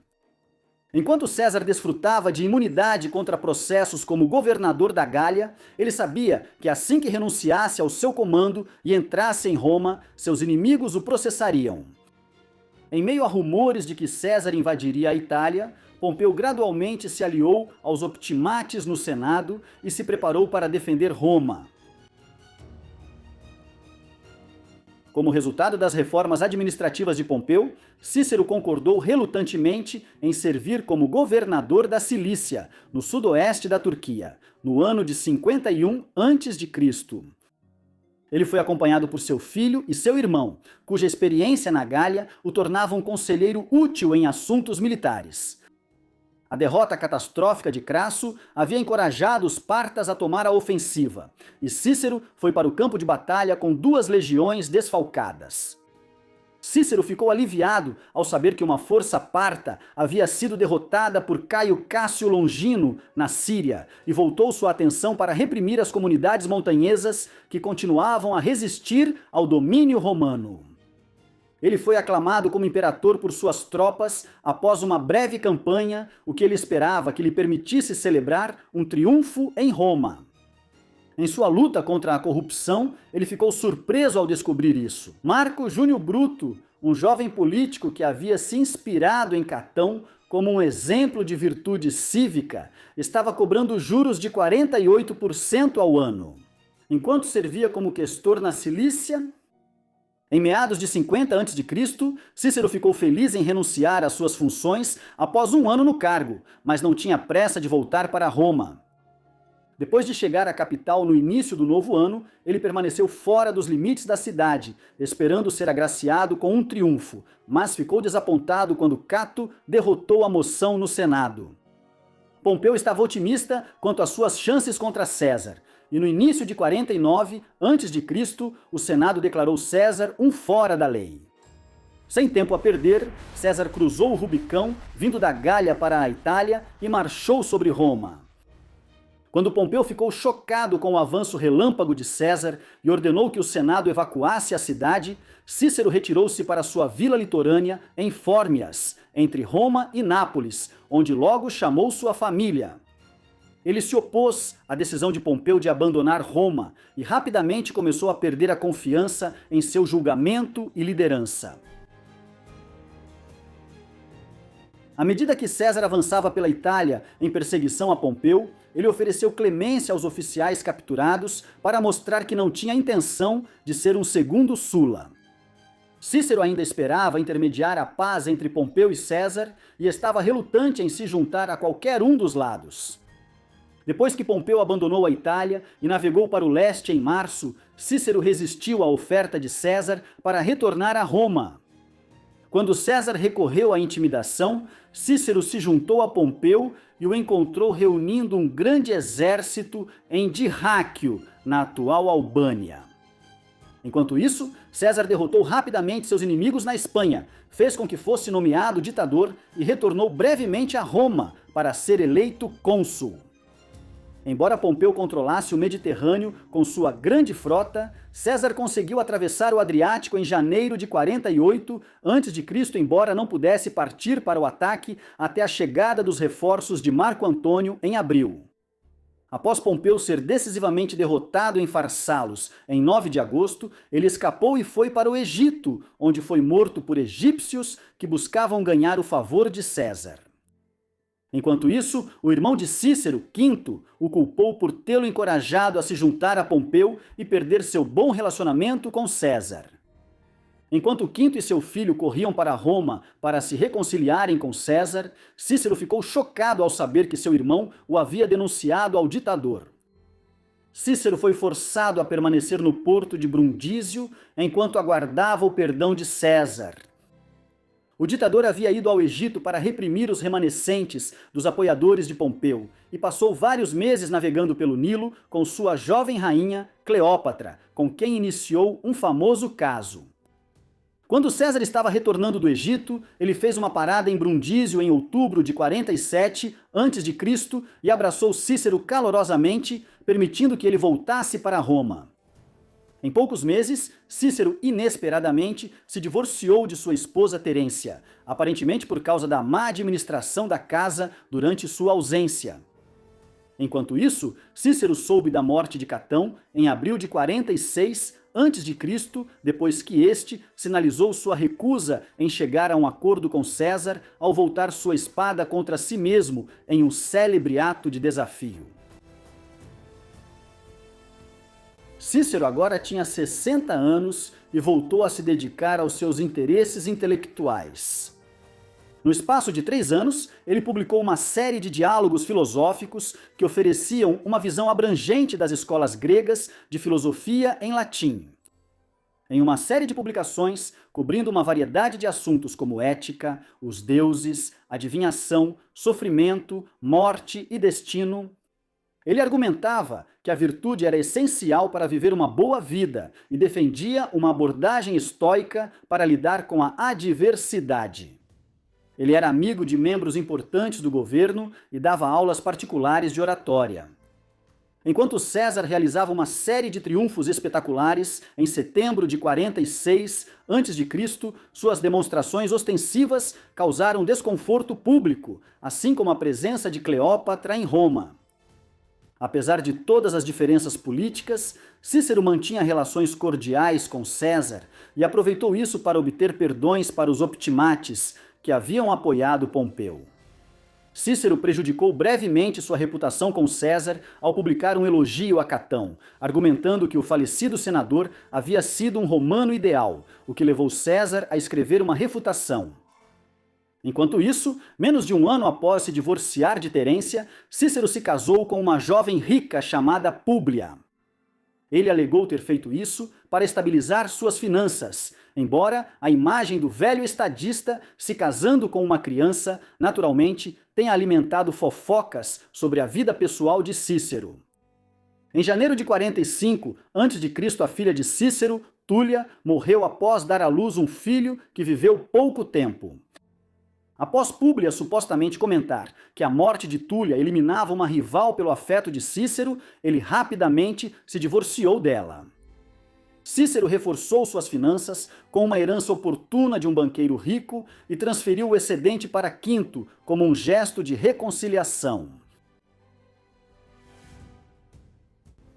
Enquanto César desfrutava de imunidade contra processos como governador da Gália, ele sabia que assim que renunciasse ao seu comando e entrasse em Roma, seus inimigos o processariam. Em meio a rumores de que César invadiria a Itália, Pompeu gradualmente se aliou aos optimates no Senado e se preparou para defender Roma. Como resultado das reformas administrativas de Pompeu, Cícero concordou relutantemente em servir como governador da Cilícia, no sudoeste da Turquia, no ano de 51 a.C. Ele foi acompanhado por seu filho e seu irmão, cuja experiência na Gália o tornava um conselheiro útil em assuntos militares. A derrota catastrófica de Crasso havia encorajado os partas a tomar a ofensiva, e Cícero foi para o campo de batalha com 2 legiões desfalcadas. Cícero ficou aliviado ao saber que uma força parta havia sido derrotada por Caio Cássio Longino na Síria e voltou sua atenção para reprimir as comunidades montanhesas que continuavam a resistir ao domínio romano. Ele foi aclamado como imperador por suas tropas após uma breve campanha, o que ele esperava que lhe permitisse celebrar um triunfo em Roma. Em sua luta contra a corrupção, ele ficou surpreso ao descobrir isso. Marco Júnior Bruto, um jovem político que havia se inspirado em Catão como um exemplo de virtude cívica, estava cobrando juros de 48% ao ano. Enquanto servia como questor na Cilícia, em meados de 50 a.C., Cícero ficou feliz em renunciar às suas funções após 1 ano no cargo, mas não tinha pressa de voltar para Roma. Depois de chegar à capital no início do novo ano, ele permaneceu fora dos limites da cidade, esperando ser agraciado com um triunfo, mas ficou desapontado quando Cato derrotou a moção no Senado. Pompeu estava otimista quanto às suas chances contra César, e no início de 49 a.C., o Senado declarou César um fora da lei. Sem tempo a perder, César cruzou o Rubicão, vindo da Gália para a Itália, e marchou sobre Roma. Quando Pompeu ficou chocado com o avanço relâmpago de César e ordenou que o Senado evacuasse a cidade, Cícero retirou-se para sua vila litorânea em Fórmias, entre Roma e Nápoles, onde logo chamou sua família. Ele se opôs à decisão de Pompeu de abandonar Roma e rapidamente começou a perder a confiança em seu julgamento e liderança. À medida que César avançava pela Itália em perseguição a Pompeu, ele ofereceu clemência aos oficiais capturados para mostrar que não tinha intenção de ser um segundo Sulla. Cícero ainda esperava intermediar a paz entre Pompeu e César e estava relutante em se juntar a qualquer um dos lados. Depois que Pompeu abandonou a Itália e navegou para o leste em março, Cícero resistiu à oferta de César para retornar a Roma. Quando César recorreu à intimidação, Cícero se juntou a Pompeu e o encontrou reunindo um grande exército em Dirráquio, na atual Albânia. Enquanto isso, César derrotou rapidamente seus inimigos na Espanha, fez com que fosse nomeado ditador e retornou brevemente a Roma para ser eleito cônsul. Embora Pompeu controlasse o Mediterrâneo com sua grande frota, César conseguiu atravessar o Adriático em janeiro de 48 a.C., embora não pudesse partir para o ataque até a chegada dos reforços de Marco Antônio em abril. Após Pompeu ser decisivamente derrotado em Farsalos em 9 de agosto, ele escapou e foi para o Egito, onde foi morto por egípcios que buscavam ganhar o favor de César. Enquanto isso, o irmão de Cícero, Quinto, o culpou por tê-lo encorajado a se juntar a Pompeu e perder seu bom relacionamento com César. Enquanto Quinto e seu filho corriam para Roma para se reconciliarem com César, Cícero ficou chocado ao saber que seu irmão o havia denunciado ao ditador. Cícero foi forçado a permanecer no porto de Brundísio enquanto aguardava o perdão de César. O ditador havia ido ao Egito para reprimir os remanescentes dos apoiadores de Pompeu e passou vários meses navegando pelo Nilo com sua jovem rainha Cleópatra, com quem iniciou um famoso caso. Quando César estava retornando do Egito, ele fez uma parada em Brundísio em outubro de 47 a.C. e abraçou Cícero calorosamente, permitindo que ele voltasse para Roma. Em poucos meses, Cícero inesperadamente se divorciou de sua esposa Terência, aparentemente por causa da má administração da casa durante sua ausência. Enquanto isso, Cícero soube da morte de Catão em abril de 46 a.C., depois que este sinalizou sua recusa em chegar a um acordo com César ao voltar sua espada contra si mesmo em um célebre ato de desafio. Cícero agora tinha 60 anos e voltou a se dedicar aos seus interesses intelectuais. No espaço de 3 anos, ele publicou uma série de diálogos filosóficos que ofereciam uma visão abrangente das escolas gregas de filosofia em latim. Em uma série de publicações, cobrindo uma variedade de assuntos como ética, os deuses, adivinhação, sofrimento, morte e destino, ele argumentava que a virtude era essencial para viver uma boa vida e defendia uma abordagem estoica para lidar com a adversidade. Ele era amigo de membros importantes do governo e dava aulas particulares de oratória. Enquanto César realizava uma série de triunfos espetaculares, em setembro de 46 a.C., suas demonstrações ostensivas causaram desconforto público, assim como a presença de Cleópatra em Roma. Apesar de todas as diferenças políticas, Cícero mantinha relações cordiais com César e aproveitou isso para obter perdões para os optimates que haviam apoiado Pompeu. Cícero prejudicou brevemente sua reputação com César ao publicar um elogio a Catão, argumentando que o falecido senador havia sido um romano ideal, o que levou César a escrever uma refutação. Enquanto isso, menos de um ano após se divorciar de Terência, Cícero se casou com uma jovem rica chamada Públia. Ele alegou ter feito isso para estabilizar suas finanças, embora a imagem do velho estadista se casando com uma criança, naturalmente, tenha alimentado fofocas sobre a vida pessoal de Cícero. Em janeiro de 45 a.C., a filha de Cícero, Túlia, morreu após dar à luz um filho que viveu pouco tempo. Após Públia supostamente comentar que a morte de Túlia eliminava uma rival pelo afeto de Cícero, ele rapidamente se divorciou dela. Cícero reforçou suas finanças com uma herança oportuna de um banqueiro rico e transferiu o excedente para Quinto como um gesto de reconciliação.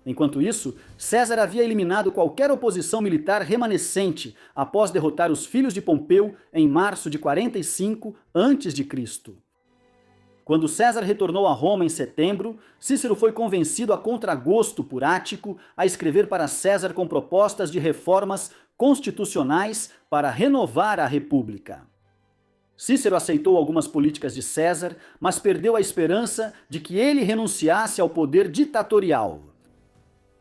Enquanto isso, César havia eliminado qualquer oposição militar remanescente após derrotar os filhos de Pompeu em março de 45 a.C. Quando César retornou a Roma em setembro, Cícero foi convencido a contragosto por Ático a escrever para César com propostas de reformas constitucionais para renovar a República. Cícero aceitou algumas políticas de César, mas perdeu a esperança de que ele renunciasse ao poder ditatorial.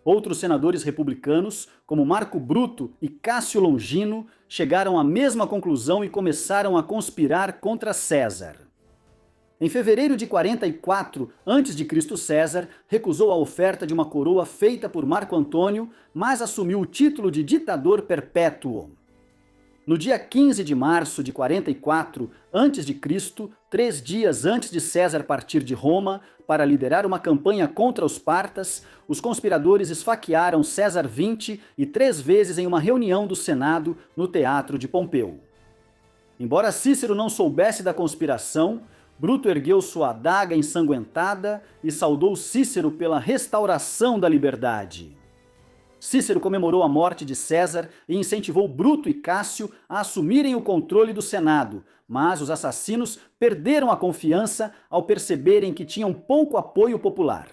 Outros senadores republicanos, como Marco Bruto e Cássio Longino, chegaram à mesma conclusão e começaram a conspirar contra César. Em fevereiro de 44 a.C., César recusou a oferta de uma coroa feita por Marco Antônio, mas assumiu o título de ditador perpétuo. No dia 15 de março de 44 a.C., 3 dias antes de César partir de Roma para liderar uma campanha contra os partas, os conspiradores esfaquearam César 20 e 3 vezes em uma reunião do Senado no Teatro de Pompeu. Embora Cícero não soubesse da conspiração, Bruto ergueu sua adaga ensanguentada e saudou Cícero pela restauração da liberdade. Cícero comemorou a morte de César e incentivou Bruto e Cássio a assumirem o controle do Senado, mas os assassinos perderam a confiança ao perceberem que tinham pouco apoio popular.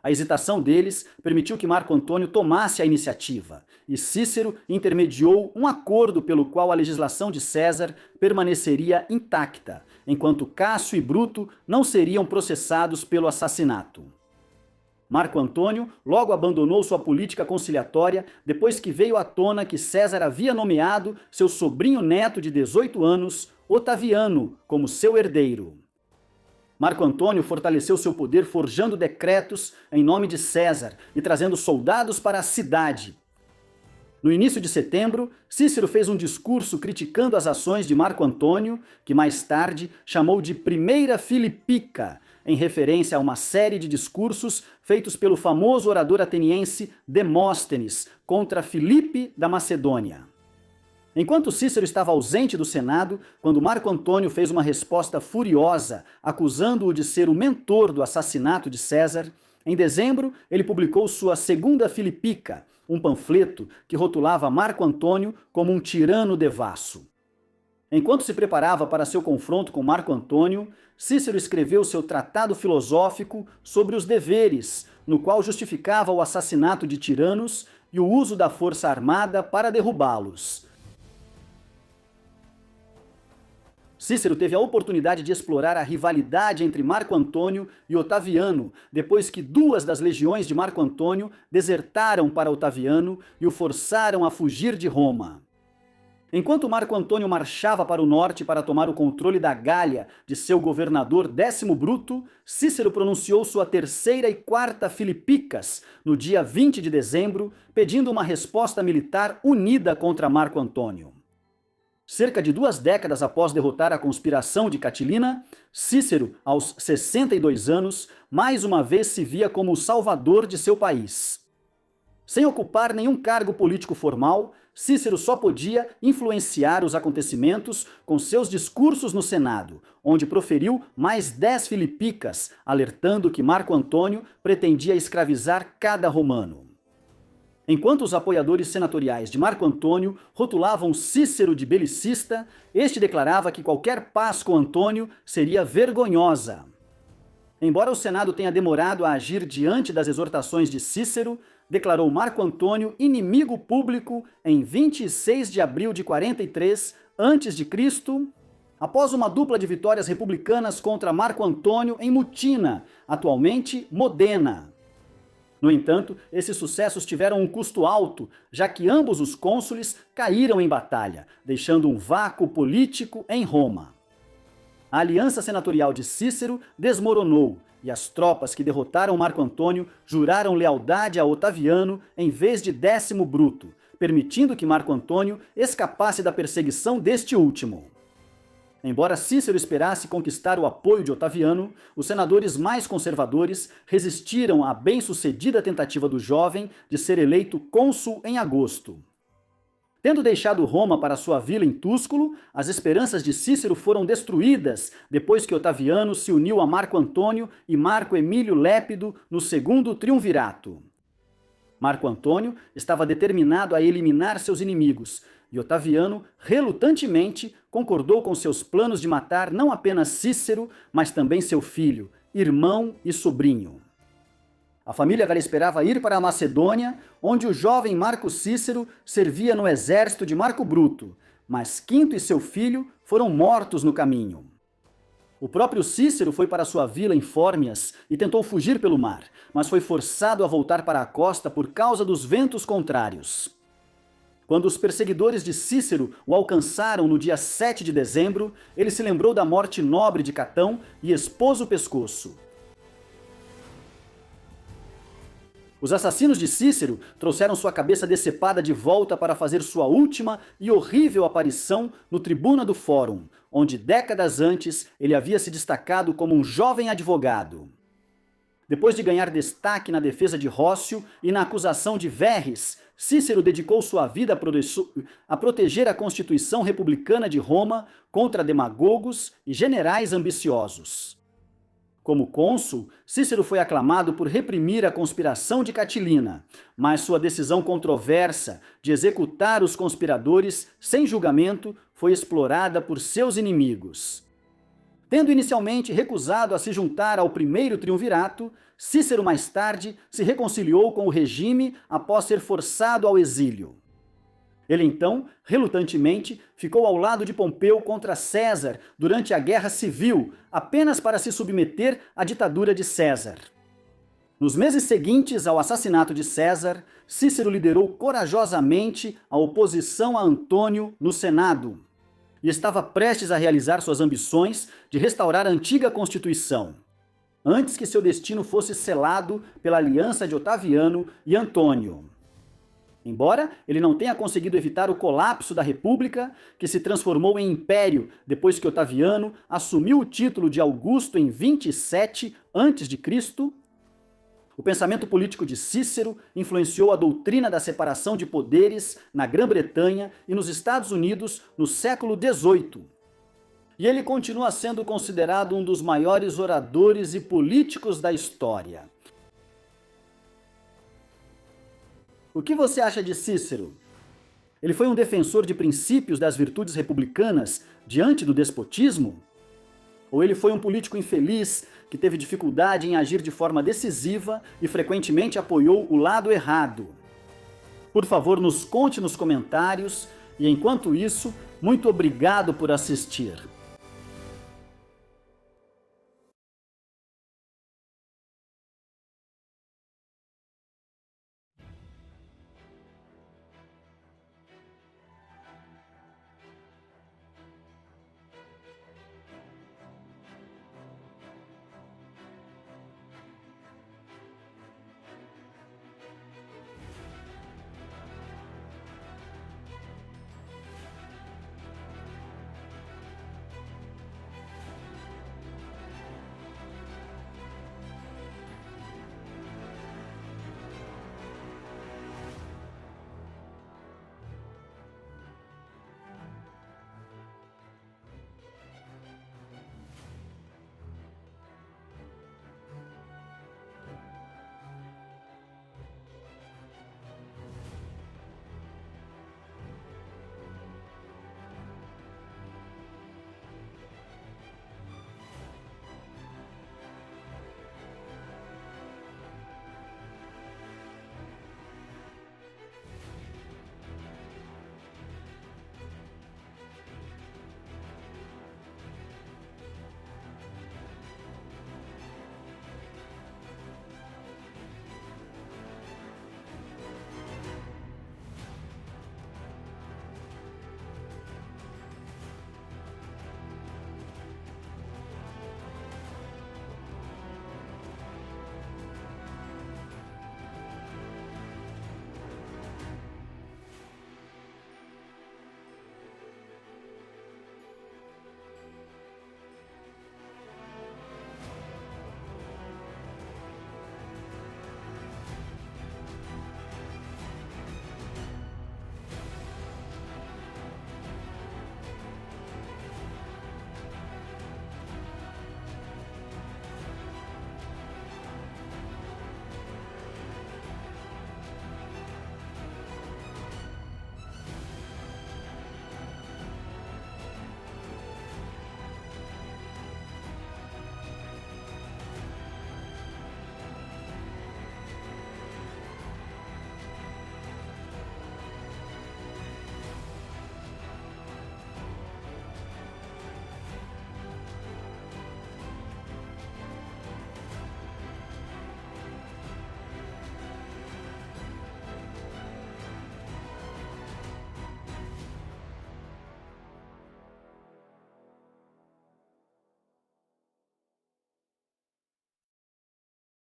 A hesitação deles permitiu que Marco Antônio tomasse a iniciativa, e Cícero intermediou um acordo pelo qual a legislação de César permaneceria intacta, enquanto Cássio e Bruto não seriam processados pelo assassinato. Marco Antônio logo abandonou sua política conciliatória depois que veio à tona que César havia nomeado seu sobrinho neto de 18 anos, Otaviano, como seu herdeiro. Marco Antônio fortaleceu seu poder forjando decretos em nome de César e trazendo soldados para a cidade. No início de setembro, Cícero fez um discurso criticando as ações de Marco Antônio, que mais tarde chamou de Primeira Filipica, em referência a uma série de discursos feitos pelo famoso orador ateniense Demóstenes contra Filipe da Macedônia. Enquanto Cícero estava ausente do Senado, quando Marco Antônio fez uma resposta furiosa, acusando-o de ser o mentor do assassinato de César, em dezembro ele publicou sua Segunda Filipica, um panfleto que rotulava Marco Antônio como um tirano devasso. Enquanto se preparava para seu confronto com Marco Antônio, Cícero escreveu seu tratado filosófico sobre os deveres, no qual justificava o assassinato de tiranos e o uso da força armada para derrubá-los. Cícero teve a oportunidade de explorar a rivalidade entre Marco Antônio e Otaviano, depois que 2 das legiões de Marco Antônio desertaram para Otaviano e o forçaram a fugir de Roma. Enquanto Marco Antônio marchava para o norte para tomar o controle da Gália de seu governador Décimo Bruto, Cícero pronunciou sua terceira e quarta Filipicas no dia 20 de dezembro, pedindo uma resposta militar unida contra Marco Antônio. Cerca de 2 décadas após derrotar a conspiração de Catilina, Cícero, aos 62 anos, mais uma vez se via como o salvador de seu país. Sem ocupar nenhum cargo político formal, Cícero só podia influenciar os acontecimentos com seus discursos no Senado, onde proferiu mais 10 filipicas, alertando que Marco Antônio pretendia escravizar cada romano. Enquanto os apoiadores senatoriais de Marco Antônio rotulavam Cícero de belicista, este declarava que qualquer paz com Antônio seria vergonhosa. Embora o Senado tenha demorado a agir diante das exortações de Cícero, declarou Marco Antônio inimigo público em 26 de abril de 43 a.C., após uma dupla de vitórias republicanas contra Marco Antônio em Mutina, atualmente Modena. No entanto, esses sucessos tiveram um custo alto, já que ambos os cônsules caíram em batalha, deixando um vácuo político em Roma. A aliança senatorial de Cícero desmoronou, e as tropas que derrotaram Marco Antônio juraram lealdade a Otaviano em vez de Décimo Bruto, permitindo que Marco Antônio escapasse da perseguição deste último. Embora Cícero esperasse conquistar o apoio de Otaviano, os senadores mais conservadores resistiram à bem-sucedida tentativa do jovem de ser eleito cônsul em agosto. Tendo deixado Roma para sua vila em Túsculo, as esperanças de Cícero foram destruídas depois que Otaviano se uniu a Marco Antônio e Marco Emílio Lépido no segundo triunvirato. Marco Antônio estava determinado a eliminar seus inimigos, e Otaviano, relutantemente, concordou com seus planos de matar não apenas Cícero, mas também seu filho, irmão e sobrinho. A família agora esperava ir para a Macedônia, onde o jovem Marco Cícero servia no exército de Marco Bruto, mas Quinto e seu filho foram mortos no caminho. O próprio Cícero foi para sua vila em Fórmias e tentou fugir pelo mar, mas foi forçado a voltar para a costa por causa dos ventos contrários. Quando os perseguidores de Cícero o alcançaram no dia 7 de dezembro, ele se lembrou da morte nobre de Catão e expôs o pescoço. Os assassinos de Cícero trouxeram sua cabeça decepada de volta para fazer sua última e horrível aparição no Tribuna do Fórum, onde décadas antes ele havia se destacado como um jovem advogado. Depois de ganhar destaque na defesa de Rócio e na acusação de Verres, Cícero dedicou sua vida a proteger a Constituição Republicana de Roma contra demagogos e generais ambiciosos. Como cônsul, Cícero foi aclamado por reprimir a conspiração de Catilina, mas sua decisão controversa de executar os conspiradores sem julgamento foi explorada por seus inimigos. Tendo inicialmente recusado a se juntar ao primeiro triunvirato, Cícero mais tarde se reconciliou com o regime após ser forçado ao exílio. Ele então, relutantemente, ficou ao lado de Pompeu contra César durante a Guerra Civil, apenas para se submeter à ditadura de César. Nos meses seguintes ao assassinato de César, Cícero liderou corajosamente a oposição a Antônio no Senado e estava prestes a realizar suas ambições de restaurar a antiga Constituição, antes que seu destino fosse selado pela aliança de Otaviano e Antônio. Embora ele não tenha conseguido evitar o colapso da República, que se transformou em império depois que Otaviano assumiu o título de Augusto em 27 a.C., o pensamento político de Cícero influenciou a doutrina da separação de poderes na Grã-Bretanha e nos Estados Unidos no século XVIII. E ele continua sendo considerado um dos maiores oradores e políticos da história. O que você acha de Cícero? Ele foi um defensor de princípios das virtudes republicanas diante do despotismo? Ou ele foi um político infeliz que teve dificuldade em agir de forma decisiva e frequentemente apoiou o lado errado? Por favor, nos conte nos comentários e, enquanto isso, muito obrigado por assistir.